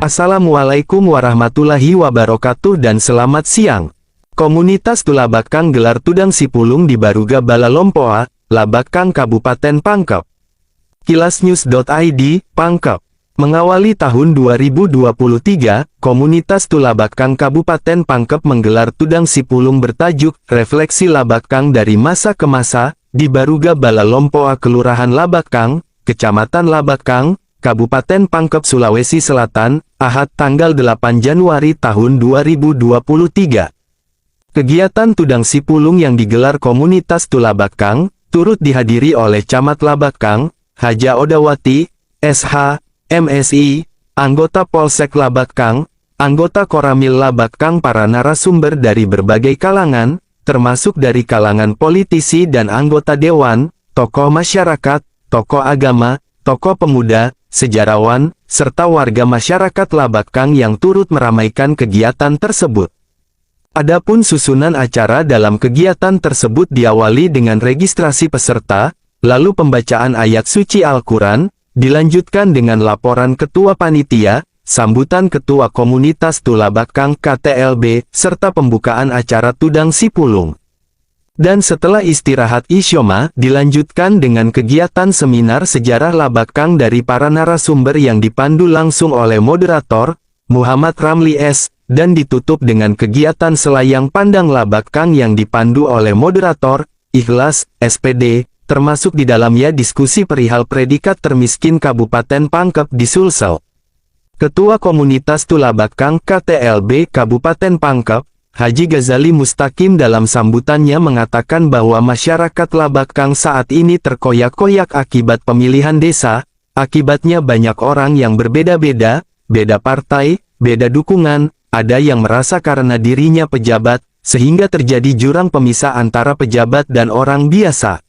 Assalamualaikum warahmatullahi wabarakatuh dan selamat siang. Komunitas Tulabakang gelar Tudang Sipulung di Baruga Balalompoa, Labakang Kabupaten Pangkep. Kilasnews.id, Pangkep. Mengawali tahun 2023, Komunitas Tulabakang Kabupaten Pangkep menggelar Tudang Sipulung bertajuk Refleksi Labakang dari Masa ke Masa, di Baruga Balalompoa Kelurahan Labakang, Kecamatan Labakang, Kabupaten Pangkep, Sulawesi Selatan, Ahad tanggal 8 Januari tahun 2023. Kegiatan Tudang Sipulung yang digelar Komunitas Tulabakang, turut dihadiri oleh Camat Labakang, Haja Odawati, SH, MSI, anggota Polsek Labakang, anggota Koramil Labakang, para narasumber dari berbagai kalangan, termasuk dari kalangan politisi dan anggota dewan, tokoh masyarakat, tokoh agama, tokoh pemuda, sejarawan, serta warga masyarakat Labakang yang turut meramaikan kegiatan tersebut. Adapun susunan acara dalam kegiatan tersebut diawali dengan registrasi peserta, lalu pembacaan ayat suci Al-Quran, dilanjutkan dengan laporan Ketua Panitia, sambutan Ketua Komunitas Tulabakang KTLB, serta pembukaan acara Tudang Sipulung. Dan setelah istirahat isyoma, dilanjutkan dengan kegiatan seminar sejarah Labakang dari para narasumber yang dipandu langsung oleh moderator, Muhammad Ramli S., dan ditutup dengan kegiatan selayang pandang Labakang yang dipandu oleh moderator, Ikhlas, SPD, termasuk di dalamnya diskusi perihal predikat termiskin Kabupaten Pangkep di Sulsel. Ketua Komunitas Tulabakang KTLB Kabupaten Pangkep, Haji Ghazali Mustaqim dalam sambutannya mengatakan bahwa masyarakat Labakang saat ini terkoyak-koyak akibat pemilihan desa, akibatnya banyak orang yang berbeda-beda, beda partai, beda dukungan, ada yang merasa karena dirinya pejabat, sehingga terjadi jurang pemisah antara pejabat dan orang biasa.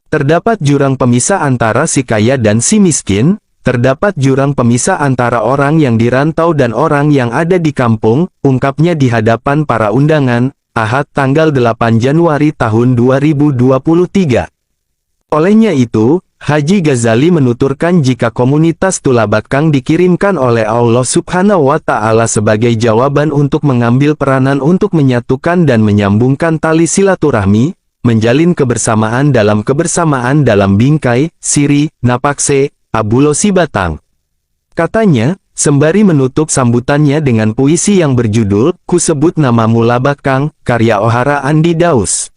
Terdapat jurang pemisah antara si kaya dan si miskin, terdapat jurang pemisah antara orang yang dirantau dan orang yang ada di kampung, ungkapnya di hadapan para undangan, Ahad tanggal 8 Januari tahun 2023. Olehnya itu, Haji Ghazali menuturkan jika Komunitas Tulabakang dikirimkan oleh Allah Subhanahu wa Ta'ala sebagai jawaban untuk mengambil peranan untuk menyatukan dan menyambungkan tali silaturahmi, menjalin kebersamaan dalam bingkai, siri, napakse, abulosi batang. Katanya, sembari menutup sambutannya dengan puisi yang berjudul, Ku Sebut Namamu Labakang, karya Ohara Andi Daus.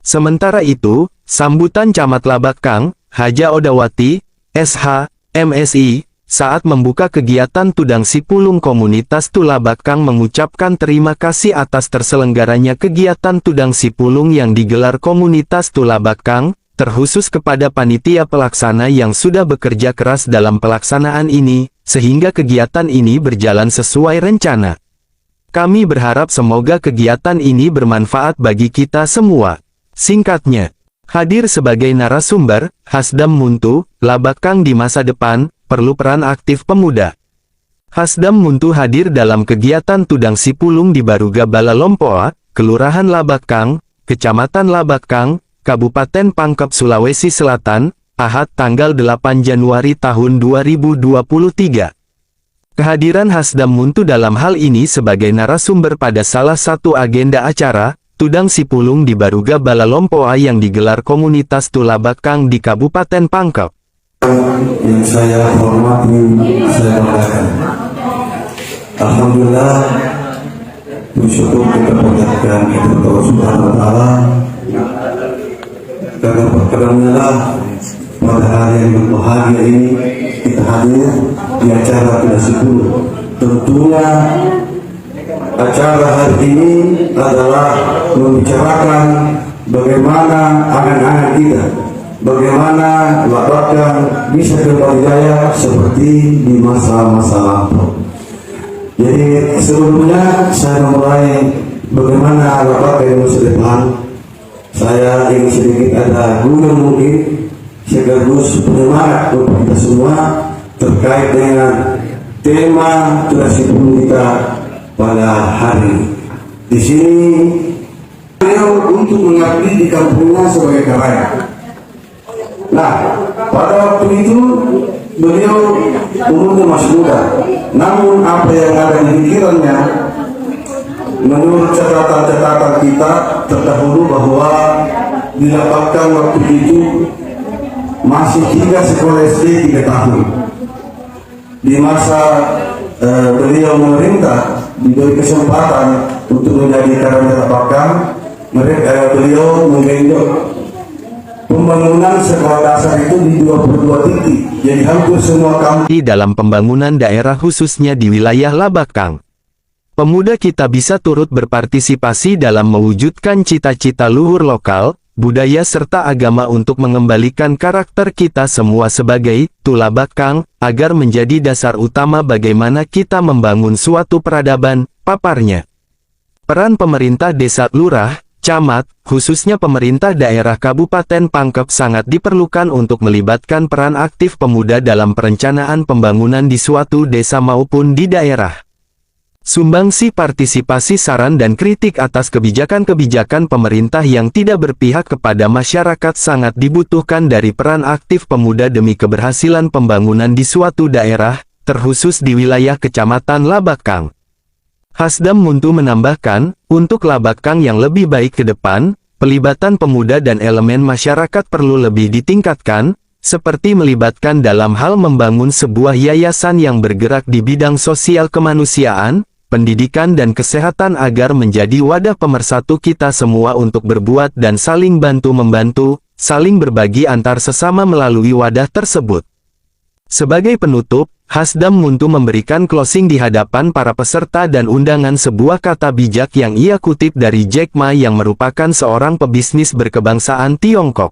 Sementara itu, sambutan Camat Labakang, Haja Odawati, SH, MSI, saat membuka kegiatan Tudang Sipulung Komunitas Tulabakang mengucapkan terima kasih atas terselenggaranya kegiatan Tudang Sipulung yang digelar Komunitas Tulabakang, terkhusus kepada panitia pelaksana yang sudah bekerja keras dalam pelaksanaan ini, sehingga kegiatan ini berjalan sesuai rencana. Kami berharap semoga kegiatan ini bermanfaat bagi kita semua. Singkatnya, hadir sebagai narasumber, Hasdam Muntu, Labakang di masa depan, perlu peran aktif pemuda. Hasdam Muntu hadir dalam kegiatan Tudang Sipulung di Baruga Balalompoa, Kelurahan Labakang, Kecamatan Labakang, Kabupaten Pangkep, Sulawesi Selatan, Ahad tanggal 8 Januari tahun 2023. Kehadiran Hasdam Muntu dalam hal ini sebagai narasumber pada salah satu agenda acara, Tudang Sipulung di Baruga Balalompoa yang digelar Komunitas Tulabakang di Kabupaten Pangkep. Yang saya hormati, saya banggakan. Alhamdulillah, bersyukur kita panjatkan kepada Allah Subhanahu wa Ta'ala, karena berkenanlah pada hari yang berbahagia ini kita hadir di acara Tudang Sipulung. Tentunya acara hari ini adalah membicarakan bagaimana angan-angan kita, bagaimana Labakang bisa kembali jaya seperti di masa-masa lampau. Jadi sebelumnya saya memulai bagaimana Labakang masa depan. Saya ingin sedikit ada guna mungkin sekaligus penyemangat untuk kita semua terkait dengan tema Tudang Sipulung kita pada hari ini. Di sini beliau untuk mengabdi di kampungnya sebagai karya. Nah, pada waktu itu beliau umurnya masih muda, namun apa yang ada di pikirannya, menurut catatan-catatan kita terdahulu bahwa didapatkan waktu itu masih hingga sekolah SD 3 tahun. Di masa beliau memerintah diberi kesempatan untuk menjadi Karaneta Pakang, beliau menggenjot pembangunan sekolah dasar itu di 22 titik, jadi hampir semua kampung Di dalam pembangunan daerah khususnya di wilayah Labakang. Pemuda kita bisa turut berpartisipasi dalam mewujudkan cita-cita luhur lokal, budaya serta agama untuk mengembalikan karakter kita semua sebagai Tulabakang, agar menjadi dasar utama bagaimana kita membangun suatu peradaban, paparnya. Peran pemerintah desa, lurah, camat, khususnya pemerintah daerah Kabupaten Pangkep sangat diperlukan untuk melibatkan peran aktif pemuda dalam perencanaan pembangunan di suatu desa maupun di daerah. Sumbangsi partisipasi saran dan kritik atas kebijakan-kebijakan pemerintah yang tidak berpihak kepada masyarakat sangat dibutuhkan dari peran aktif pemuda demi keberhasilan pembangunan di suatu daerah, terkhusus di wilayah Kecamatan Labakang. Hasdam Muntu menambahkan, untuk Labakang yang lebih baik ke depan, pelibatan pemuda dan elemen masyarakat perlu lebih ditingkatkan, seperti melibatkan dalam hal membangun sebuah yayasan yang bergerak di bidang sosial kemanusiaan, pendidikan dan kesehatan agar menjadi wadah pemersatu kita semua untuk berbuat dan saling bantu-membantu, saling berbagi antar sesama melalui wadah tersebut. Sebagai penutup, Hasdam Muntu memberikan closing di hadapan para peserta dan undangan sebuah kata bijak yang ia kutip dari Jack Ma yang merupakan seorang pebisnis berkebangsaan Tiongkok.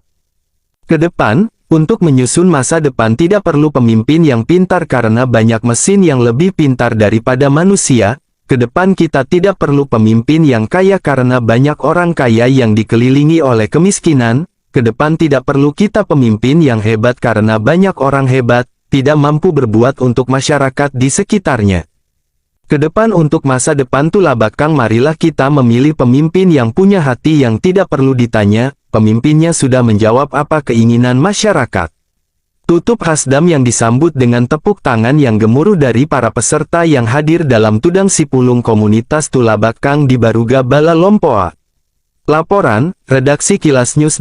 Kedepan, untuk menyusun masa depan tidak perlu pemimpin yang pintar karena banyak mesin yang lebih pintar daripada manusia. Kedepan kita tidak perlu pemimpin yang kaya karena banyak orang kaya yang dikelilingi oleh kemiskinan. Kedepan tidak perlu kita pemimpin yang hebat karena banyak orang hebat, tidak mampu berbuat untuk masyarakat di sekitarnya. Kedepan untuk masa depan Tulabakang marilah kita memilih pemimpin yang punya hati yang tidak perlu ditanya, pemimpinnya sudah menjawab apa keinginan masyarakat. Tutup Hasdam yang disambut dengan tepuk tangan yang gemuruh dari para peserta yang hadir dalam Tudang Sipulung Komunitas Tulabakang di Baruga Bala Lompoa. Laporan, Redaksi KilasNews.